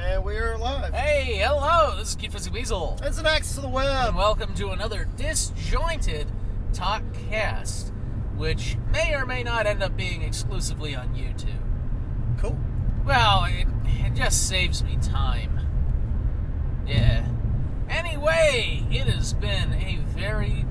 And we're live. Hey, hello, this is Cutefuzzyweasel. It's an Access to the Web. And welcome to another Disjointed Talkcast, which may or may not end up being exclusively on YouTube. Cool. Well, it just saves me time. Yeah. Anyway, it has been a very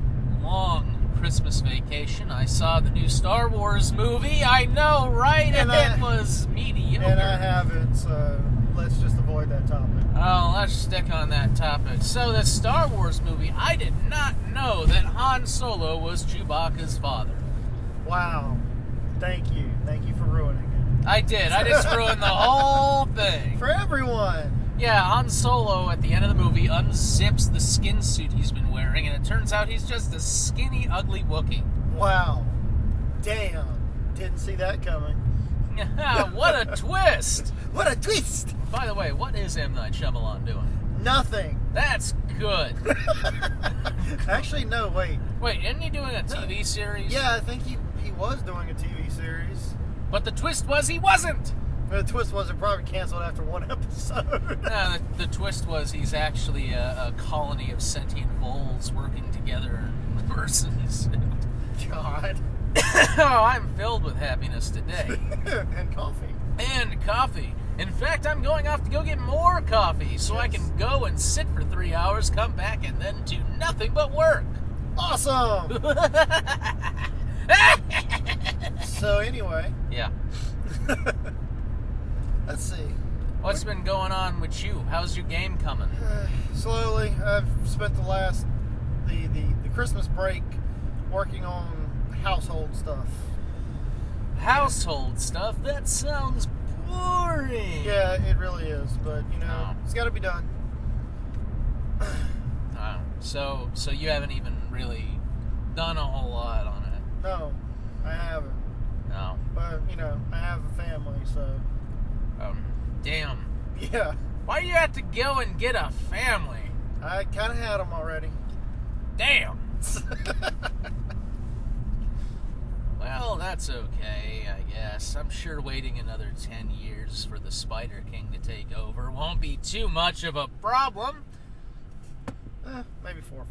long Christmas vacation. I saw the new Star Wars movie. I know, right? And it was mediocre. And I haven't, so let's just avoid that topic. Oh, let's stick on that topic. So, the Star Wars movie, I did not know that Han Solo was Chewbacca's father. Wow. Thank you. Thank you for ruining it. I did. I just ruined the whole thing. For everyone. Yeah, Han Solo, at the end of the movie, unzips the skin suit he's been wearing, and it turns out he's just a skinny, ugly Wookiee. Wow. Damn. Didn't see that coming. What a twist! What a twist! By the way, what is M. Night Shyamalan doing? Nothing. That's good. Actually, no, wait. Wait, isn't he doing a TV series? Yeah, I think he was doing a TV series. But the twist was he wasn't! The twist was it probably canceled after one episode. No, the twist was he's actually a colony of sentient voles working together in person suit. God. Oh, I'm filled with happiness today. And coffee. And coffee. In fact, I'm going off to go get more coffee so I can go and sit for 3 hours, come back, and then do nothing but work. Awesome! So anyway. Yeah. Let's see. What's been going on with you? How's your game coming? Slowly. I've spent the Christmas break working on household stuff. Household stuff? That sounds boring. Yeah, it really is. But, It's got to be done. Oh. So you haven't even really done a whole lot on it? No, I haven't. No. But, I have a family, so... Damn. Yeah. Why do you have to go and get a family? I kind of had them already. Damn. Well, that's okay, I guess. I'm sure waiting another 10 years for the Spider King to take over won't be too much of a problem. Maybe 4 or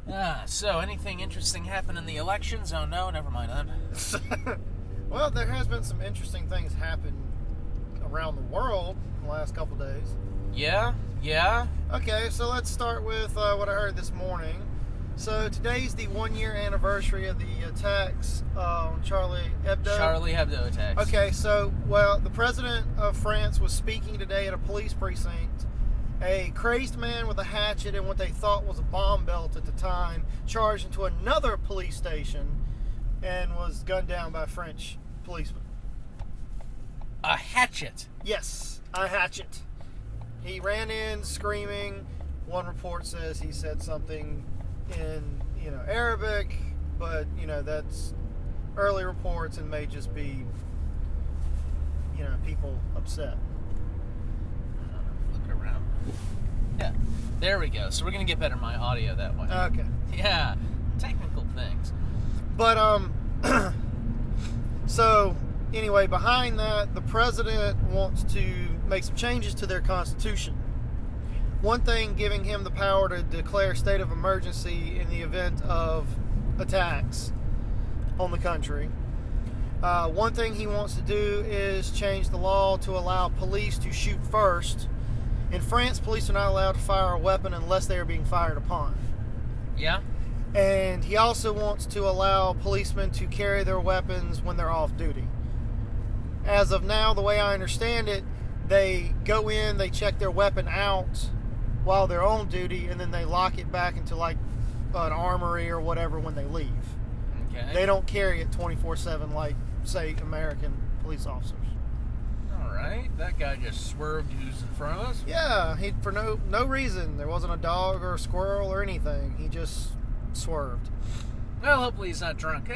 5. So anything interesting happen in the elections? Oh no, never mind that. Well, there has been some interesting things happen around the world in the last couple days. Yeah? Okay, so let's start with what I heard this morning. So today's the 1-year anniversary of the attacks on Charlie Hebdo. Charlie Hebdo attacks. Okay, so, the president of France was speaking today at a police precinct. A crazed man with a hatchet and what they thought was a bomb belt at the time charged into another police station and was gunned down by French policemen. A hatchet? Yes, a hatchet. He ran in screaming. One report says he said something in, Arabic, but, that's early reports and may just be, people upset. Look around. Yeah, there we go. So we're going to get better my audio that way. Okay. Yeah, technical things. But, so, anyway, behind that, the president wants to make some changes to their constitution. One thing giving him the power to declare state of emergency in the event of attacks on the country. One thing he wants to do is change the law to allow police to shoot first. In France, police are not allowed to fire a weapon unless they are being fired upon. Yeah? And he also wants to allow policemen to carry their weapons when they're off duty. As of now, the way I understand it, they go in, they check their weapon out while they're on duty, and then they lock it back into like an armory or whatever when they leave. Okay. They don't carry it 24/7 like, say, American police officers. All right. That guy just swerved who's in front of us? Yeah, he for no reason. There wasn't a dog or a squirrel or anything. He just swerved. Well, hopefully he's not drunk.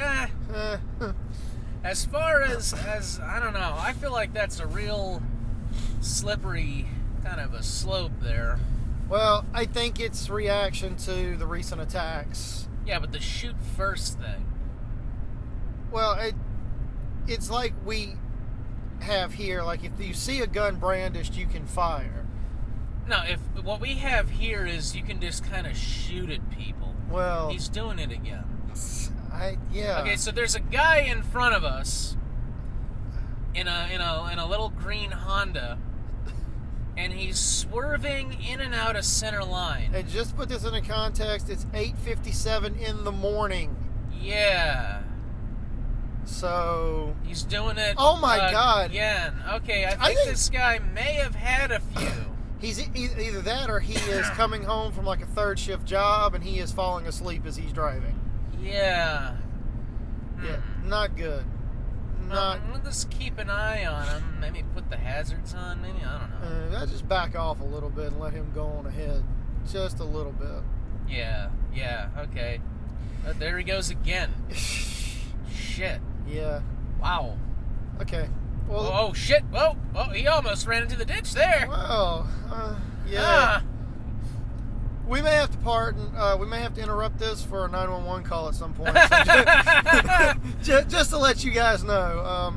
As far as I don't know, I feel like that's a real slippery kind of a slope there. Well, I think it's reaction to the recent attacks. Yeah, but the shoot first thing. Well, it's like have here, like if you see a gun brandished, you can fire. No, if what we have here is you can just kind of shoot at people. Well, he's doing it again. Yeah. Okay, so there's a guy in front of us in a little green Honda, and he's swerving in and out of center line. And just to put this into context, it's 8:57 in the morning. Yeah. So he's doing it. Oh my God! Again. Okay, I think this guy may have had a few. He's either that or he is coming home from like a third shift job and he is falling asleep as he's driving. Yeah. Yeah, not good. We'll just keep an eye on him. Maybe put the hazards on. Maybe, I don't know. I just back off a little bit and let him go on ahead, just a little bit. Yeah. Okay. There he goes again. Shit. Yeah. Wow. Okay. Well. Oh shit! Whoa! Oh, he almost ran into the ditch there. Well. Yeah. We may have to we may have to interrupt this for a 911 call at some point. So just to let you guys know,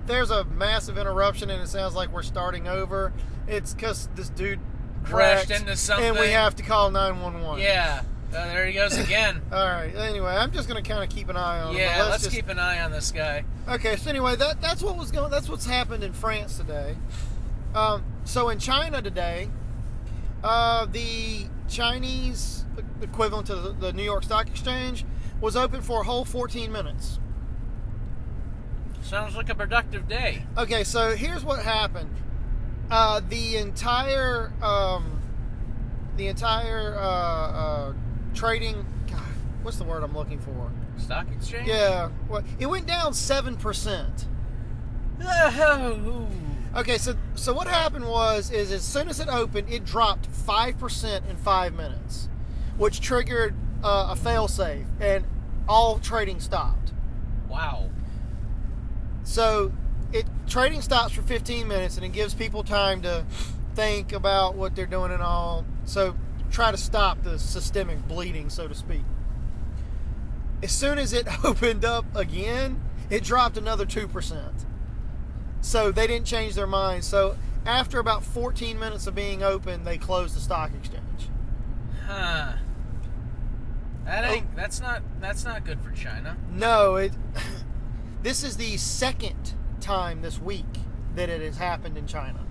there's a massive interruption and it sounds like we're starting over. It's because this dude crashed into something, and we have to call 911. Yeah. There he goes again. All right. Anyway, I'm just going to kind of keep an eye on him. Yeah, let's keep an eye on this guy. Okay. So anyway, that's what's happened in France today. So in China today, the Chinese equivalent to the New York Stock Exchange was open for a whole 14 minutes. Sounds like a productive day. Okay. So here's what happened. The entire trading, God, what's the word I'm looking for? Stock exchange? Yeah. Well, it went down 7%. Oh. Okay, so what happened is as soon as it opened, it dropped 5% in 5 minutes, which triggered a failsafe, and all trading stopped. Wow. So trading stops for 15 minutes, and it gives people time to think about what they're doing and all. So try to stop the systemic bleeding, so to speak. As soon as it opened up again, it dropped another 2%. So they didn't change their mind. So after about 14 minutes of being open, they closed the stock exchange. Huh. That's not good for China. No, this is the second time this week that it has happened in China.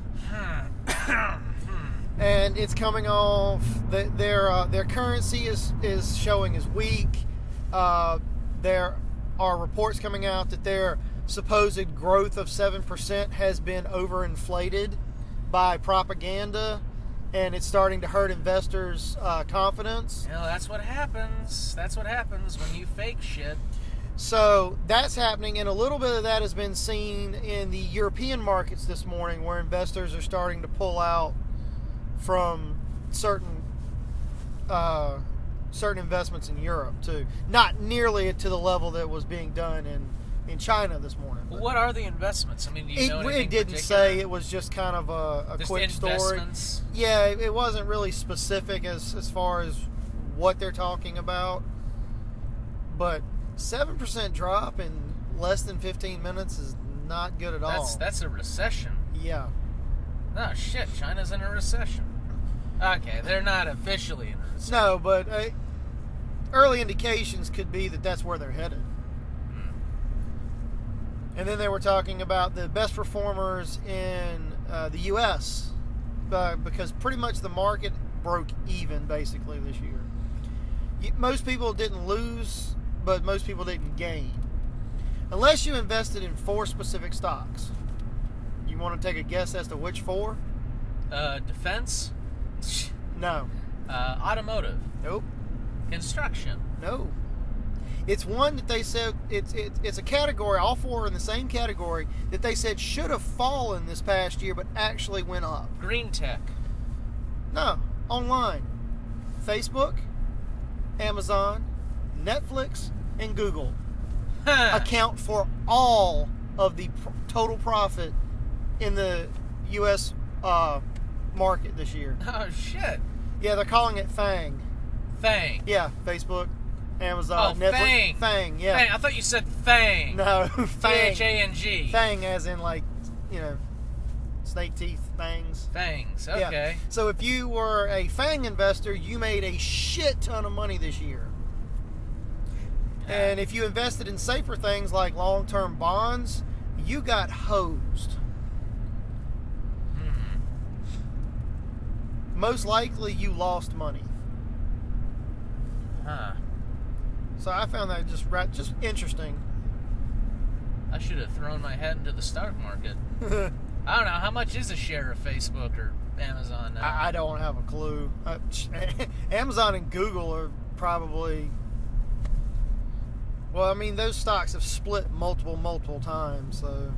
And it's coming off. Their currency is showing as weak. There are reports coming out that their supposed growth of 7% has been overinflated by propaganda, and it's starting to hurt investors' confidence. You know, that's what happens. That's what happens when you fake shit. So that's happening, and a little bit of that has been seen in the European markets this morning, where investors are starting to pull out from certain investments in Europe too. Not nearly to the level that was being done in China this morning. Well, what are the investments? I mean, do you know anything it didn't particular? say. It was just kind of a just quick story. Yeah, it wasn't really specific as far as what they're talking about. But 7% drop in less than 15 minutes is not good at all. That's a recession. Yeah. Oh shit, China's in a recession. Okay, they're not officially in a recession. No, but early indications could be that that's where they're headed. And then they were talking about the best performers in the U.S. Because pretty much the market broke even basically this year. Most people didn't lose, but most people didn't gain. Unless you invested in 4 specific stocks. You want to take a guess as to which 4? Defense? No. Automotive? Nope. Construction? No. It's one that they said it's a category. All 4 are in the same category that they said should have fallen this past year, but actually went up. Green tech? No. Online. Facebook, Amazon, Netflix, and Google account for all of the total profit in the U.S. Market this year. Oh shit! Yeah, they're calling it FANG. FANG. Yeah, Facebook, Amazon, Netflix. FANG. FANG. Yeah. FANG. I thought you said FANG. No, FANG. FANG. FANG, as in like snake teeth, fangs. Fangs, okay. Yeah. So if you were a fang investor, you made a shit ton of money this year. And if you invested in safer things like long-term bonds, you got hosed. Most likely you lost money. Huh. So I found that just interesting. I should have thrown my head into the stock market. I don't know, how much is a share of Facebook or Amazon now? I don't have a clue. Amazon and Google are probably... Well, I mean, those stocks have split multiple times, so...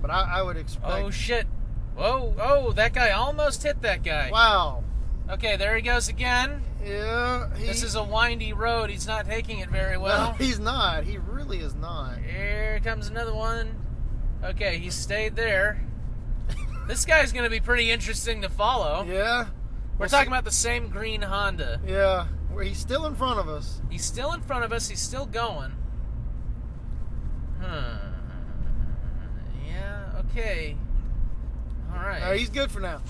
But I would expect... Oh, shit. Whoa, oh, that guy almost hit that guy. Wow. Okay, there he goes again. Yeah. This is a windy road. He's not taking it very well. No, he's not. He really is not. Here comes another one. Okay, he stayed there. This guy's going to be pretty interesting to follow. Yeah. We're talking about the same green Honda. Yeah. He's still in front of us. He's still in front of us. He's still going. Yeah, okay. All right. He's good for now.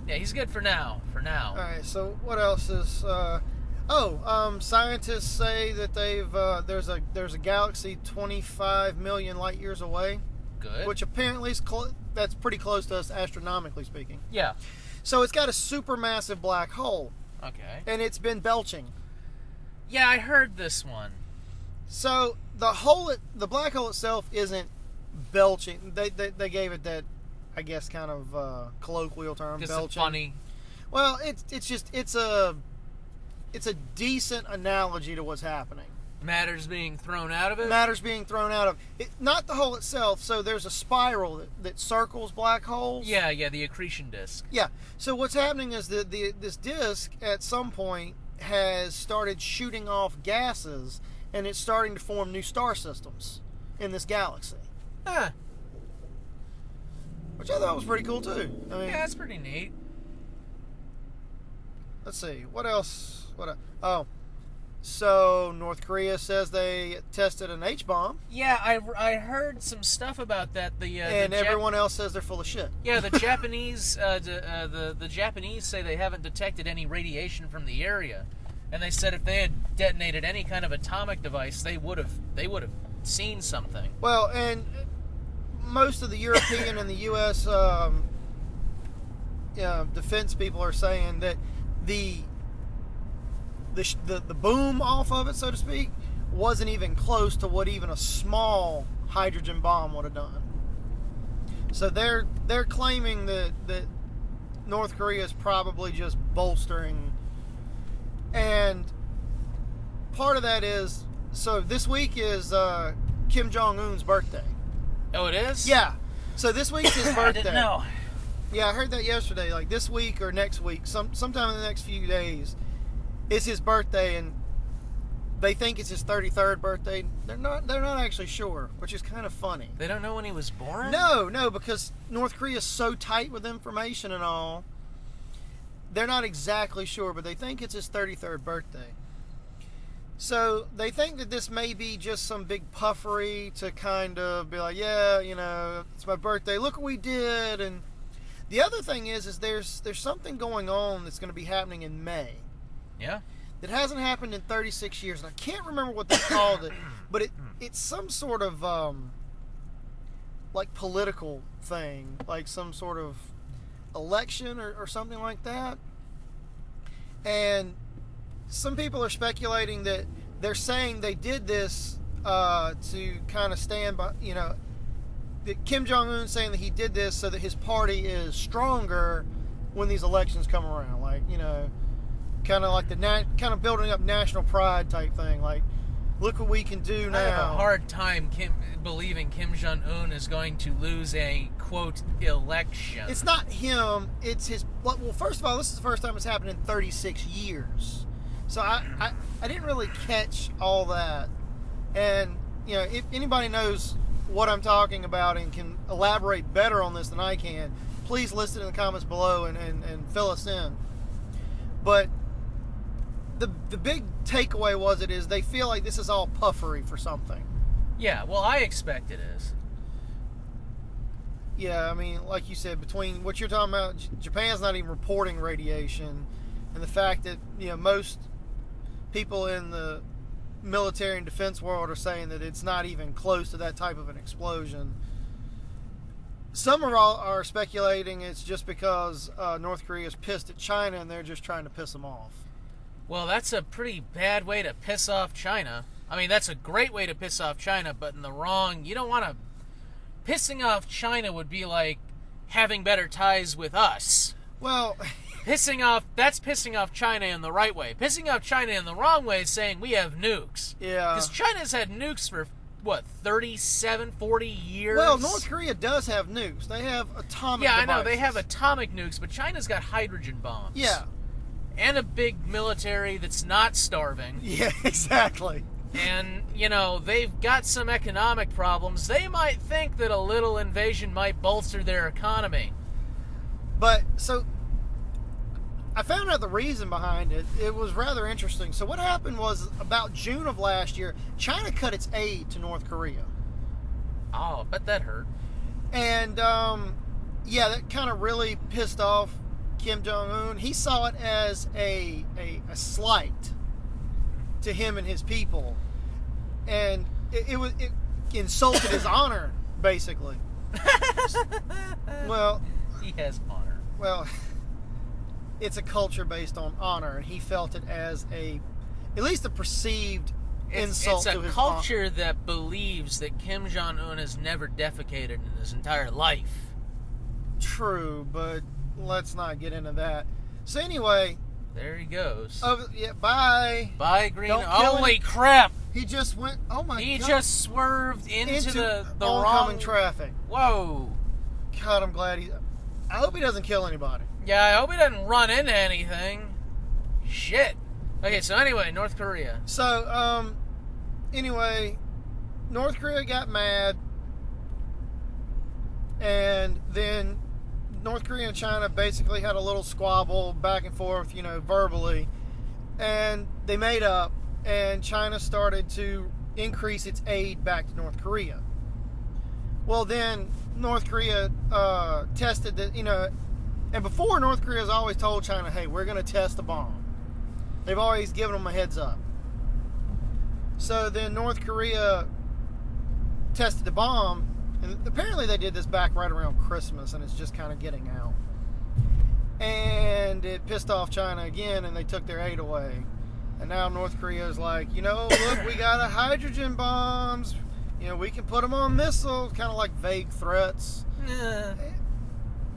Yeah, he's good for now. For now. All right. So what else is? Scientists say that there's a galaxy 25 million light years away. Good. Which apparently is that's pretty close to us astronomically speaking. Yeah. So it's got a supermassive black hole. Okay. And it's been belching. Yeah, I heard this one. So the black hole itself isn't belching. They gave it that, I guess, kind of colloquial term, Just belching. funny. Well, it's a decent analogy to what's happening. Matter's being thrown out of it? Matter's being thrown out of it. Not the hole itself. So there's a spiral that circles black holes. Yeah, the accretion disk. Yeah. So what's happening is that this disk at some point has started shooting off gases, and it's starting to form new star systems in this galaxy. Huh. Which I thought was pretty cool too. I mean, Yeah, that's pretty neat. Let's see. What else? So North Korea says they tested an H-bomb. Yeah, I heard some stuff about that. And everyone else says they're full of shit. Yeah, the Japanese the Japanese say they haven't detected any radiation from the area, and they said if they had detonated any kind of atomic device, they would have seen something. Well, and most of the European and the U.S. Defense people are saying that the boom off of it, so to speak, wasn't even close to what even a small hydrogen bomb would have done. So they're claiming that North Korea is probably just bolstering, and part of that is, so this week is Kim Jong-un's birthday. Oh, it is? Yeah. So this week's his birthday. I didn't know. Yeah, I heard that yesterday. Like this week or next week, sometime in the next few days, is his birthday, and they think it's his 33rd birthday. They're not actually sure, which is kind of funny. They don't know when he was born? No, because North Korea is so tight with information and all. They're not exactly sure, but they think it's his 33rd birthday. So they think that this may be just some big puffery to kind of be like, yeah, it's my birthday. Look what we did. And the other thing is there's something going on that's going to be happening in May. Yeah. That hasn't happened in 36 years, and I can't remember what they called it, but it's some sort of like political thing, like some sort of election or something like that. And some people are speculating that they're saying they did this to kind of stand by, that Kim Jong-un saying that he did this so that his party is stronger when these elections come around, like, kind of like kind of building up national pride type thing. Like, look what we can do now. I have a hard time believing Kim Jong-un is going to lose a, quote, election. It's not him. It's his... Well, first of all, this is the first time it's happened in 36 years. So I didn't really catch all that. And, if anybody knows what I'm talking about and can elaborate better on this than I can, please list it in the comments below and fill us in. But the big takeaway is they feel like this is all puffery for something. Yeah, well, I expect it is. Yeah, I mean, like you said, between what you're talking about, Japan's not even reporting radiation, and the fact that most people in the military and defense world are saying that it's not even close to that type of an explosion. Some are speculating it's just because North Korea's pissed at China and they're just trying to piss them off. Well, that's a pretty bad way to piss off China. I mean, that's a great way to piss off China, but in the wrong. You don't want to. Pissing off China would be like having better ties with us. Well, that's pissing off China in the right way. Pissing off China in the wrong way is saying we have nukes. Yeah. Because China's had nukes for, 37, 40 years? Well, North Korea does have nukes. They have atomic devices. I know. They have atomic nukes, but China's got hydrogen bombs. Yeah. And a big military that's not starving. Yeah, exactly. And, they've got some economic problems. They might think that a little invasion might bolster their economy. But, so, I found out the reason behind it. It was rather interesting. So what happened was, about June of last year, China cut its aid to North Korea. Oh, I bet that hurt. And, that kind of really pissed off Kim Jong-un. He saw it as a slight to him and his people, and it insulted his honor, basically. Well, he has honor. Well, it's a culture based on honor, and he felt it as at least a perceived insult to his honor. It's a culture that believes that Kim Jong-un has never defecated in his entire life. True, but let's not get into that. So anyway, there he goes. Bye. Bye, Green. Holy crap! He just went. Oh my God! He just swerved into the wrong oncoming traffic. Whoa! God, I'm glad I hope he doesn't kill anybody. Yeah, I hope he doesn't run into anything. Shit. Okay, so anyway, North Korea. So, anyway, North Korea got mad, and then North Korea and China basically had a little squabble back and forth, verbally, and they made up, and China started to increase its aid back to North Korea. Well, then North Korea tested that, and before, North Korea has always told China, hey, we're going to test the bomb. They've always given them a heads up. So then North Korea tested the bomb, and apparently they did this back right around Christmas, and it's just kind of getting out. And it pissed off China again, and they took their aid away. And now North Korea is like, look, we got hydrogen bombs. We can put them on missiles, kind of like vague threats. Yeah.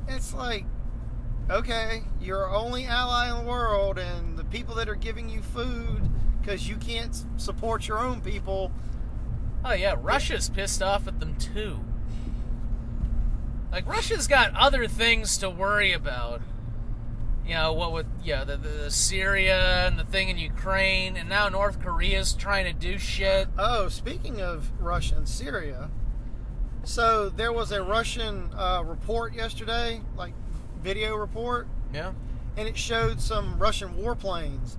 It's like, okay, you're our only ally in the world, and the people that are giving you food because you can't support your own people. Oh yeah, Russia's pissed off at them too. Like, Russia's got other things to worry about. What with the Syria and the thing in Ukraine, and now North Korea's trying to do shit. Oh, speaking of Russia and Syria, so there was a Russian report yesterday, like video report. Yeah. And it showed some Russian warplanes,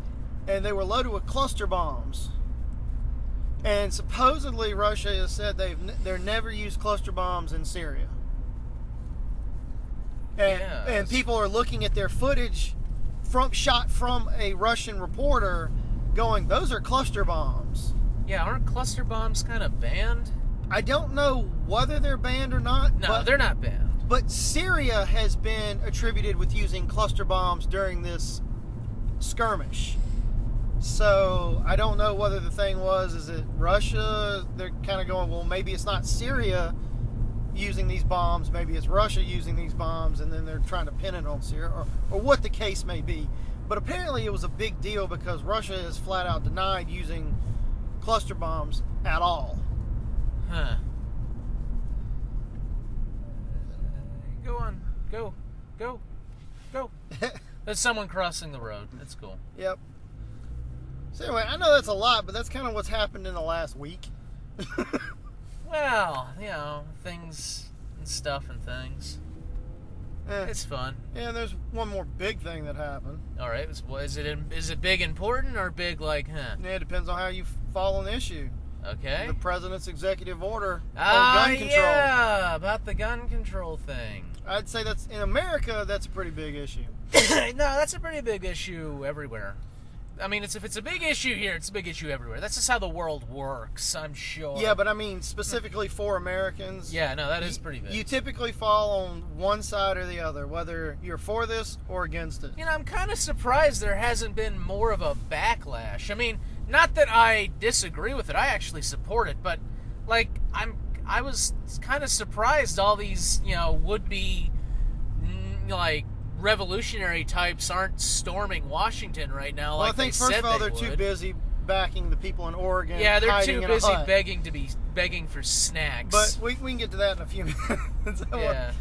and they were loaded with cluster bombs. And supposedly Russia has said they're never used cluster bombs in Syria. And people are looking at their footage shot from a Russian reporter going, those are cluster bombs. Yeah, aren't cluster bombs kind of banned? I don't know whether they're banned or not. No, they're not banned. But Syria has been attributed with using cluster bombs during this skirmish. So I don't know whether the thing is it Russia? They're kind of going, well, maybe it's not Syria using these bombs, maybe it's Russia using these bombs, and then they're trying to pin it on Syria, or what the case may be. But apparently it was a big deal because Russia has flat out denied using cluster bombs at all. Huh. Go on. Go. There's someone crossing the road. That's cool. Yep. So anyway, I know that's a lot, but that's kind of what's happened in the last week. Well, things and stuff and things. It's fun. Yeah, and there's one more big thing that happened. All right. Is it big important or big like, huh? Yeah, it depends on how you follow the issue. Okay. The president's executive order on gun control. Yeah, about the gun control thing. I'd say that's, in America, that's a pretty big issue. No, that's a pretty big issue everywhere. I mean, if it's a big issue here, it's a big issue everywhere. That's just how the world works, I'm sure. Yeah, but I mean, specifically for Americans. Yeah, no, that is pretty big. You typically fall on one side or the other, whether you're for this or against it. You know, I'm kind of surprised there hasn't been more of a backlash. I mean, not that I disagree with it. I actually support it, but like I was kind of surprised all these, would-be like revolutionary types aren't storming Washington right now. Well, like I think they first said of all, they they're too would. busy backing the people in Oregon. Yeah, they're hiding too in a busy hut. begging for snacks. But we can get to that in a few minutes. Yeah.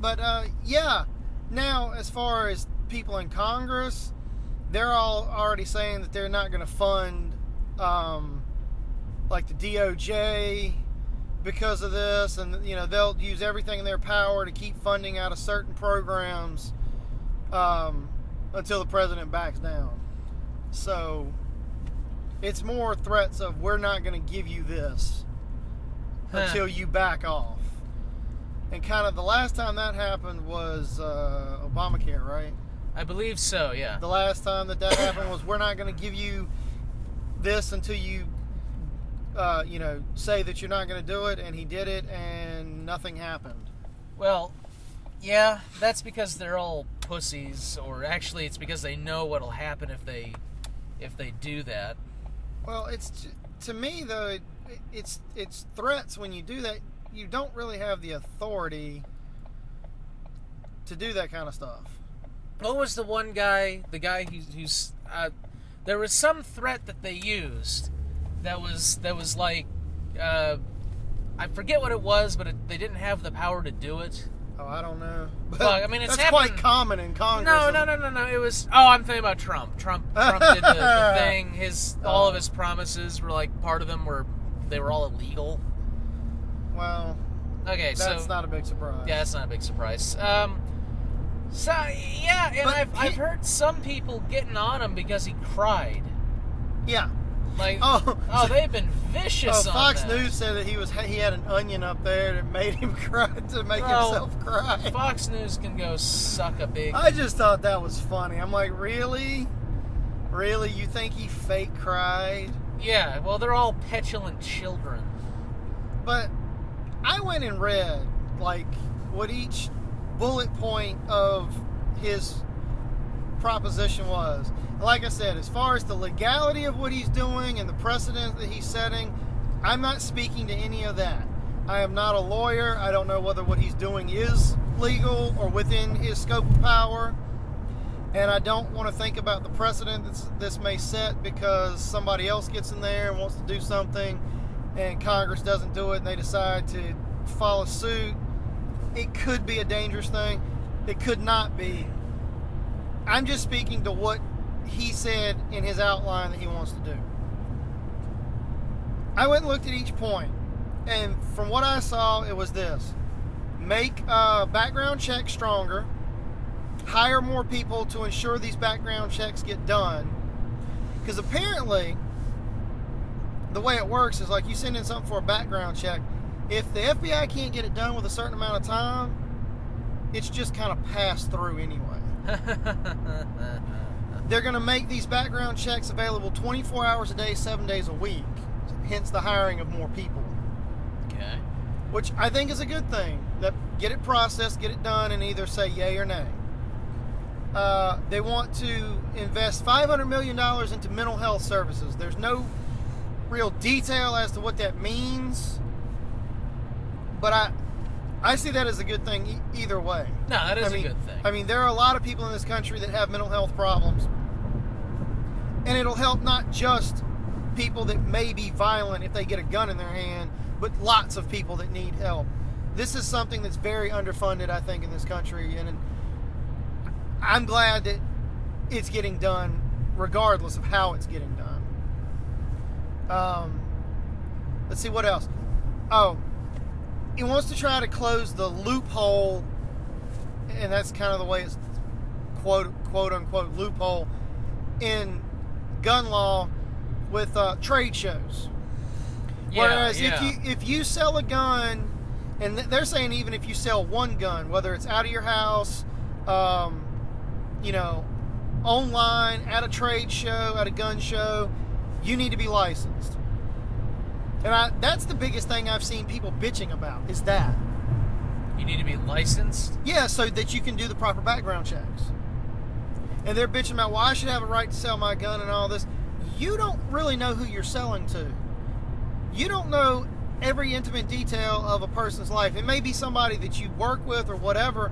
But yeah. Now, as far as people in Congress, they're all already saying that they're not going to fund like the DOJ because of this, and they'll use everything in their power to keep funding out of certain programs until the president backs down. So it's more threats of, we're not going to give you this until you back off. And kind of the last time that happened was Obamacare, right? I believe so, yeah. The last time that happened was, we're not going to give you this until you say that you're not going to do it, and he did it, and nothing happened. Well, yeah, that's because they're all pussies, or actually it's because they know what'll happen if they do that. Well, to me though, it's threats. When you do that, you don't really have the authority to do that kind of stuff. What was the one guy? The guy who's there was some threat that they used that was like I forget what it was, but they didn't have the power to do it. Oh, I don't know. But well, I mean, it's that's quite common in Congress. No. It was. Oh, I'm thinking about Trump. Trump did the thing. All of his promises were like, part of them were all illegal. Well, okay, that's not a big surprise. Yeah, that's not a big surprise. So yeah, and I've heard some people getting on him because he cried. Yeah. Like, so they've been vicious on Fox that. News said that he had an onion up there that made him cry, to make himself cry. Fox News can go suck a big... I just thought that was funny. I'm like, really? Really? You think he fake cried? Yeah, well, they're all petulant children. But I went and read, like, what each bullet point of his proposition was. And like I said, as far as the legality of what he's doing and the precedent that he's setting, I'm not speaking to any of that. I am not a lawyer. I don't know whether what he's doing is legal or within his scope of power. And I don't want to think about the precedent this may set, because somebody else gets in there and wants to do something and Congress doesn't do it and they decide to follow suit. It could be a dangerous thing. It could not be. I'm just speaking to what he said in his outline that he wants to do. I went and looked at each point, and from what I saw, it was this: make background checks stronger, hire more people to ensure these background checks get done, because apparently the way it works is, like, you send in something for a background check, if the FBI can't get it done with a certain amount of time, it's just kind of passed through anyway. They're going to make these background checks available 24 hours a day, 7 days a week. Hence the hiring of more people. Okay. Which I think is a good thing. That get it processed, get it done, and either say yay or nay. They want to invest $500 million into mental health services. There's no real detail as to what that means, but I see that as a good thing either way. No, that is a good thing. I mean, there are a lot of people in this country that have mental health problems, and it'll help not just people that may be violent if they get a gun in their hand, but lots of people that need help. This is something that's very underfunded, I think, in this country, and I'm glad that it's getting done regardless of how it's getting done. Let's see what else. Oh, he wants to try to close the loophole, and that's kind of the way it's quote unquote loophole in gun law, with trade shows. Yeah, Whereas yeah. if you sell a gun, and they're saying even if you sell one gun, whether it's out of your house, you know, online, at a trade show, at a gun show, you need to be licensed. And that's the biggest thing I've seen people bitching about, is that. You need to be licensed? Yeah, so that you can do the proper background checks. And they're bitching about, well, I should have a right to sell my gun and all this. You don't really know who you're selling to. You don't know every intimate detail of a person's life. It may be somebody that you work with or whatever,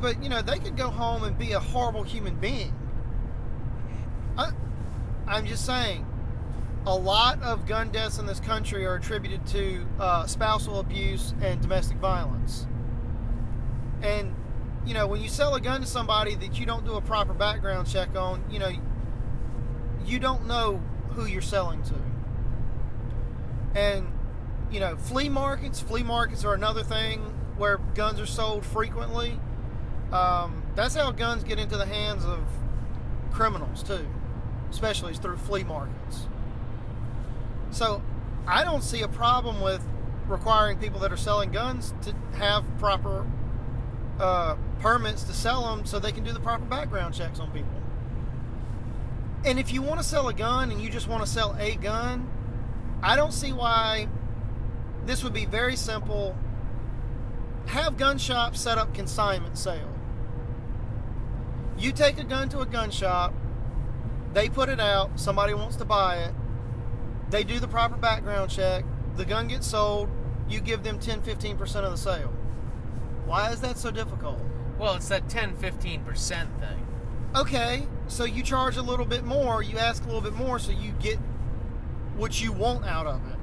but, you know, they could go home and be a horrible human being. I'm just saying, a lot of gun deaths in this country are attributed to spousal abuse and domestic violence. And, you know, when you sell a gun to somebody that you don't do a proper background check on, you know, you don't know who you're selling to. And, you know, flea markets are another thing where guns are sold frequently. That's how guns get into the hands of criminals too, especially through flea markets. So I don't see a problem with requiring people that are selling guns to have proper permits to sell them so they can do the proper background checks on people. And if you want to sell a gun and you just want to sell a gun, I don't see why. This would be very simple. Have gun shops set up consignment sale. You take a gun to a gun shop, they put it out, somebody wants to buy it, they do the proper background check, the gun gets sold, you give them 10-15% of the sale. Why is that so difficult? Well, it's that 10-15% thing. Okay, so you charge a little bit more, you ask a little bit more, so you get what you want out of it.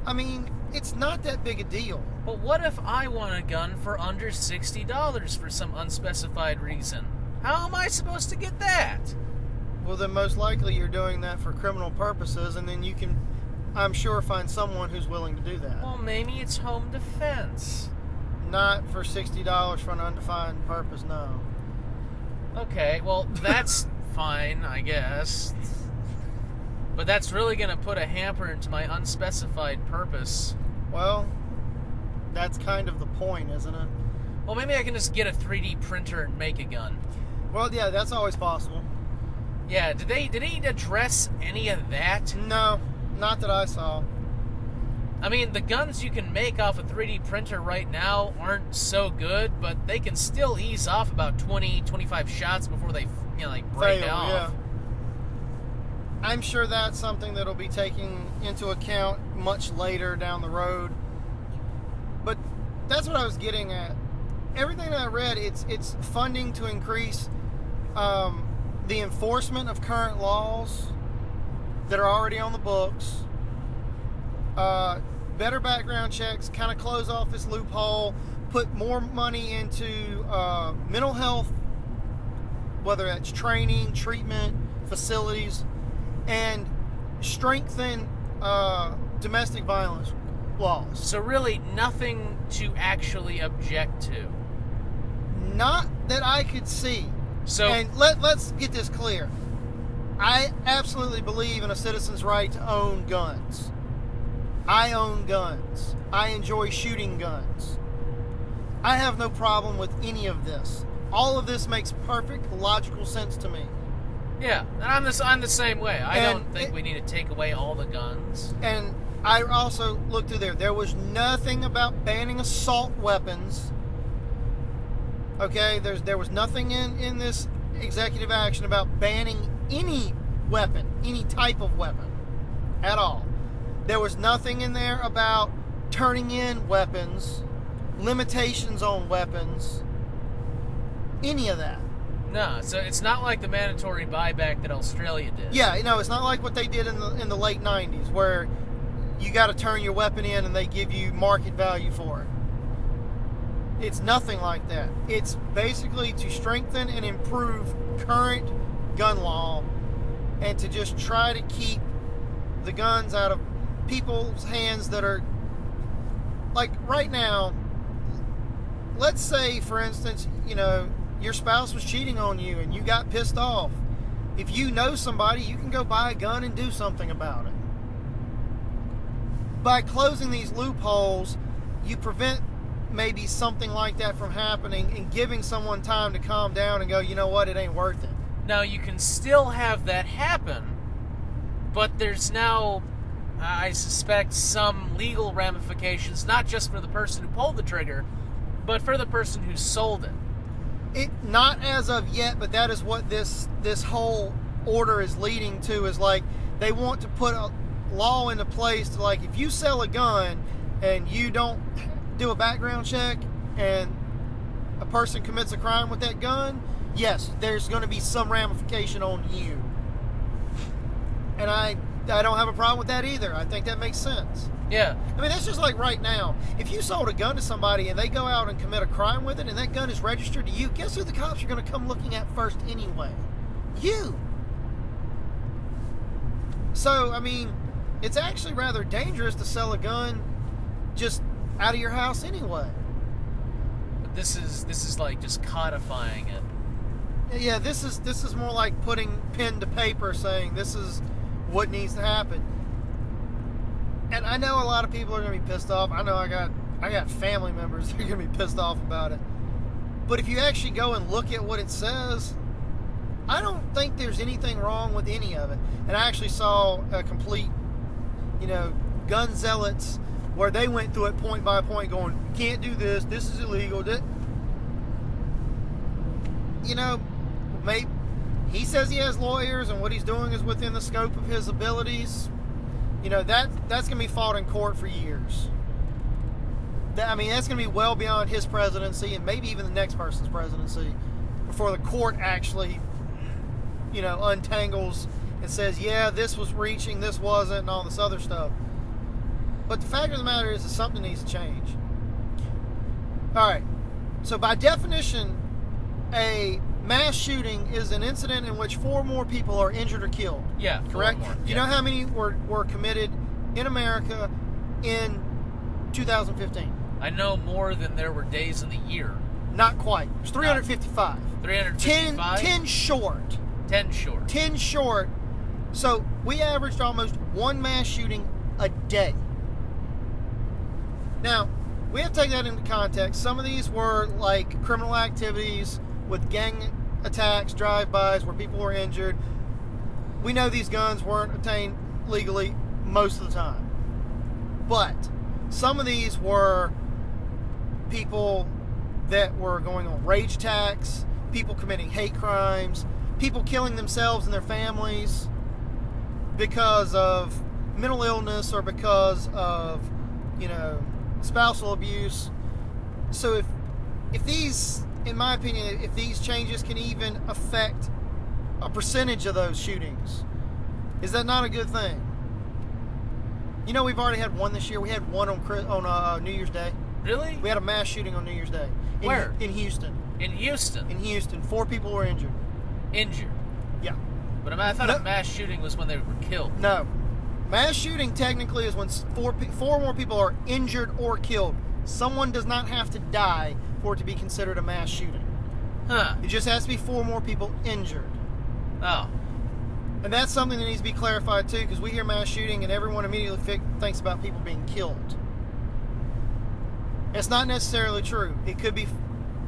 I mean, it's not that big a deal. But what if I want a gun for under $60 for some unspecified reason? How am I supposed to get that? Well, then most likely you're doing that for criminal purposes, and then you can, I'm sure, find someone who's willing to do that. Well, maybe it's home defense. Not for $60 for an undefined purpose, no. Okay, well, that's fine, I guess. But that's really going to put a hamper into my unspecified purpose. Well, that's kind of the point, isn't it? Well, maybe I can just get a 3D printer and make a gun. Well, yeah, that's always possible. Yeah, did they address any of that? No, not that I saw. I mean, the guns you can make off a 3D printer right now aren't so good, but they can still ease off about 20-25 shots before they, you know, like break off. Yeah. I'm sure that's something that'll be taken into account much later down the road. But that's what I was getting at. Everything that I read, it's funding to increase the enforcement of current laws that are already on the books. Better background checks, kind of close off this loophole, put more money into mental health, whether that's training, treatment, facilities, and strengthen domestic violence laws. So really nothing to actually object to. Not that I could see. So, and let's get this clear. I absolutely believe in a citizen's right to own guns. I own guns. I enjoy shooting guns. I have no problem with any of this. All of this makes perfect logical sense to me. yeah, and I'm the same way. I don't think we need to take away all the guns. And I also looked through there. There was nothing about banning assault weapons. Okay, there was nothing in this executive action about banning any weapon, any type of weapon at all. There was nothing in there about turning in weapons, limitations on weapons, any of that. No, so it's not like the mandatory buyback that Australia did. Yeah, you know, it's not like what they did in the late 90s where you got to turn your weapon in and they give you market value for it. It's nothing like that. It's basically to strengthen and improve current gun law and to just try to keep the guns out of people's hands that are, like right now, let's say, for instance, you know, your spouse was cheating on you and you got pissed off. if you know somebody, you can go buy a gun and do something about it. By closing these loopholes, you prevent maybe something like that from happening and giving someone time to calm down and go, you know what, it ain't worth it. Now, you can still have that happen, but there's now, I suspect, some legal ramifications, not just for the person who pulled the trigger, but for the person who sold it. Not as of yet, but that is what this whole order is leading to, is like they want to put a law into place to, like, if you sell a gun and you don't do a background check and a person commits a crime with that gun, yes, there's going to be some ramification on you. And I don't have a problem with that either. I think that makes sense. Yeah. I mean, that's just like right now. If you sold a gun to somebody and they go out and commit a crime with it and that gun is registered to you, guess who the cops are going to come looking at first anyway? You. So, I mean, it's actually rather dangerous to sell a gun just out of your house anyway. But this is like just codifying it. Yeah, this is more like putting pen to paper, saying this is what needs to happen. And I know a lot of people are going to be pissed off. I know I got family members that are going to be pissed off about it. But if you actually go and look at what it says, I don't think there's anything wrong with any of it. And I actually saw a complete, gun zealots where they went through it point by point going, you can't do this, this is illegal. Maybe he says he has lawyers and what he's doing is within the scope of his abilities. That's going to be fought in court for years. That's going to be well beyond his presidency and maybe even the next person's presidency before the court actually, untangles and says, yeah, this was reaching, this wasn't, and all this other stuff. But the fact of the matter is that something needs to change. All right. So by definition, a mass shooting is an incident in which 4 more people are injured or killed. Yeah. Correct? 4 more. Do you know how many were committed in America in 2015? I know more than there were days in the year. Not quite. It was 355. 355? 10 short. 10 short. 10 short. So we averaged almost 1 mass shooting a day. Now, we have to take that into context. Some of these were like criminal activities with gang attacks, drive-bys where people were injured. We know these guns weren't obtained legally most of the time. But some of these were people that were going on rage attacks, people committing hate crimes, people killing themselves and their families because of mental illness or because of, spousal abuse. So if these, in my opinion, if these changes can even affect a percentage of those shootings, is that not a good thing? We've already had one this year. We had one on New Year's Day. Really? We had a mass shooting on New Year's Day. Where? In Houston. In Houston? In Houston. 4 people were injured. Injured? Yeah. But I thought a mass shooting was when they were killed. No. Mass shooting technically is when 4 more people are injured or killed. Someone does not have to die for it to be considered a mass shooting. Huh. It just has to be 4 more people injured. Oh. And that's something that needs to be clarified too, because we hear mass shooting and everyone immediately thinks about people being killed. It's not necessarily true. It could be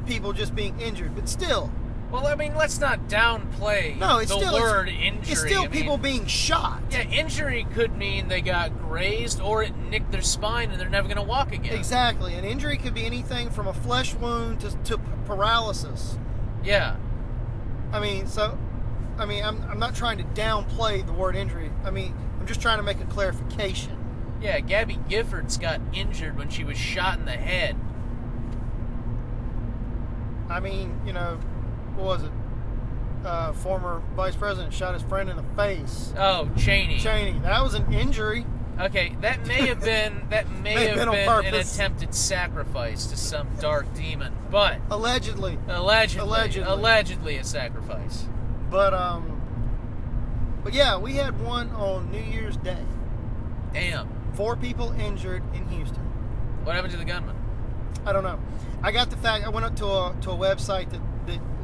people just being injured, but still. Well, let's not downplay the word injury. It's still people being shot. Yeah, injury could mean they got grazed or it nicked their spine and they're never going to walk again. Exactly. An injury could be anything from a flesh wound to paralysis. Yeah. I'm not trying to downplay the word injury. I'm just trying to make a clarification. Yeah, Gabby Giffords got injured when she was shot in the head. What was it? Former vice president shot his friend in the face. Oh, Cheney. That was an injury. Okay, that may have been an attempted sacrifice to some dark demon, but allegedly a sacrifice. But yeah, we had one on New Year's Day. Damn. 4 people injured in Houston. What happened to the gunman? I don't know. I got the fact. I went up to a website that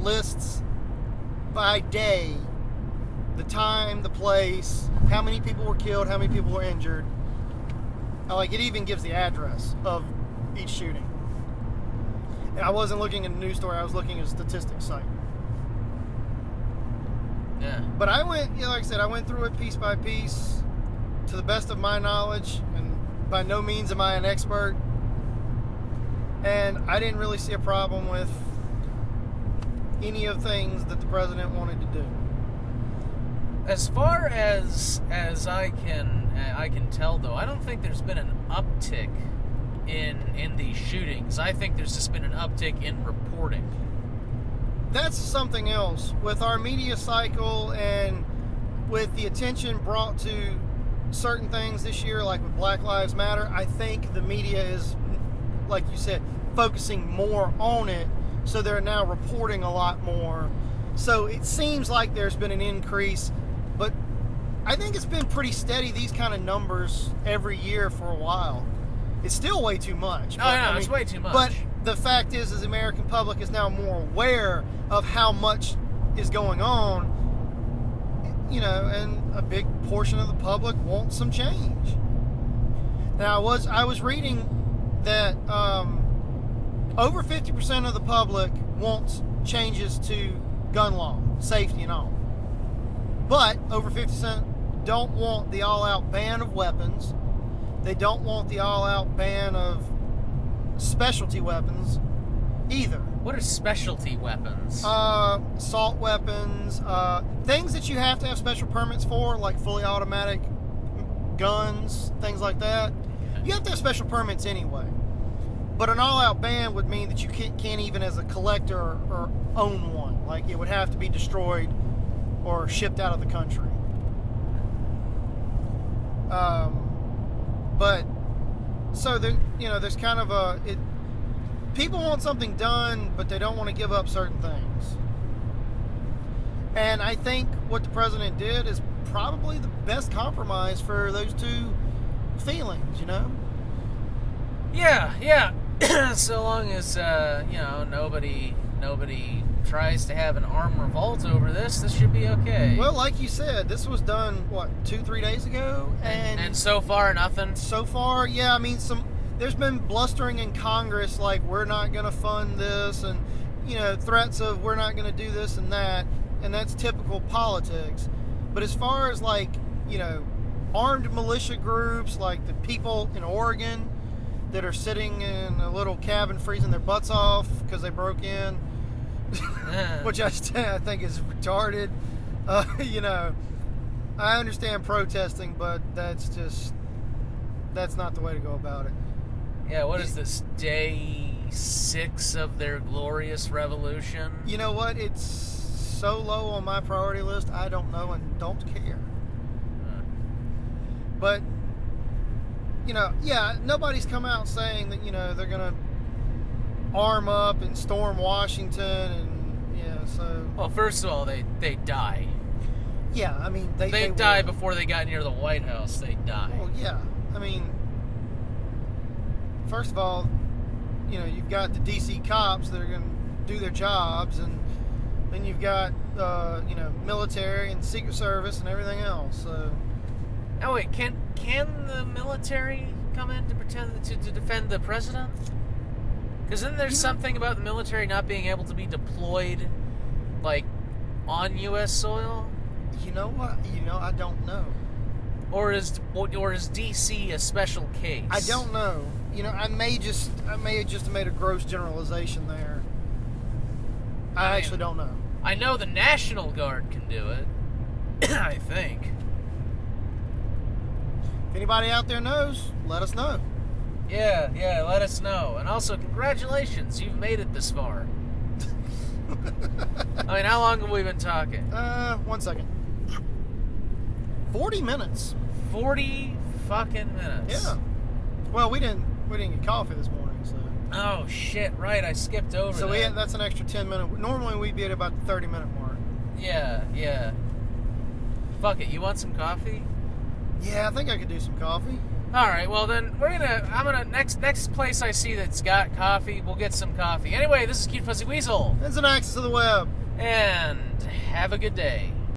lists by day the time, the place, how many people were killed, how many people were injured. Like, it even gives the address of each shooting. And I wasn't looking at a news story, I was looking at a statistics site. Yeah. But I went, like I said, I went through it piece by piece to the best of my knowledge, and by no means am I an expert. And I didn't really see a problem with any of the things that the president wanted to do. As far as I can tell, though, I don't think there's been an uptick in these shootings. I think there's just been an uptick in reporting. That's something else. With our media cycle and with the attention brought to certain things this year, like with Black Lives Matter, I think the media is, like you said, focusing more on it, so they're now reporting a lot more. So it seems like there's been an increase, but I think it's been pretty steady, these kind of numbers, every year for a while. It's still way too much. Oh, no, it's way too much. But the fact is the American public is now more aware of how much is going on, and a big portion of the public wants some change. Now, I was reading that over 50% of the public wants changes to gun law, safety and all. But over 50% don't want the all-out ban of weapons. They don't want the all-out ban of specialty weapons either. What are specialty weapons? Assault weapons, things that you have to have special permits for, like fully automatic guns, things like that. You have to have special permits anyway. But an all-out ban would mean that you can't even as a collector or own one. Like, it would have to be destroyed or shipped out of the country. But so there's kind of people want something done, but they don't want to give up certain things. And I think what the president did is probably the best compromise for those two feelings, Yeah. So long as nobody tries to have an armed revolt over this should be okay. Well, like you said, this was done 2-3 days ago, and so far nothing. So far, yeah. I mean, there's been blustering in Congress, like, we're not going to fund this, and threats of we're not going to do this and that, and that's typical politics. But as far as armed militia groups, like the people in Oregon that are sitting in a little cabin freezing their butts off because they broke in, which I think is retarded. I understand protesting, but that's not the way to go about it. Yeah, what is this, day 6 of their glorious revolution? You know what? It's so low on my priority list, I don't know and don't care. But, nobody's come out saying that, they're going to arm up and storm Washington and, so... Well, first of all, they die. Yeah, I mean, they die before they got near the White House. They die. Well, yeah. I mean, first of all, you've got the D.C. cops that are going to do their jobs, and then you've got, military and Secret Service and everything else, so... Oh, wait, can the military come in to defend the president? Because then there's something about the military not being able to be deployed, on U.S. soil? You know what? I don't know. Or is D.C. a special case? I don't know. I may have just made a gross generalization there. I actually don't know. I know the National Guard can do it. I think. If anybody out there knows, let us know. Yeah, let us know. And also, congratulations, you've made it this far. I mean, how long have we been talking? 1 second. 40 minutes. 40 fucking minutes. Yeah. Well, we didn't get coffee this morning, so. Oh shit! Right, I skipped over. So that. that's an extra 10 minute. Normally we'd be at about the 30-minute mark. Yeah. Fuck it. You want some coffee? Yeah, I think I could do some coffee. All right. Well, then I'm gonna next place I see that's got coffee, we'll get some coffee. Anyway, this is Cutefuzzyweasel. It's an Axis of the Web. And have a good day.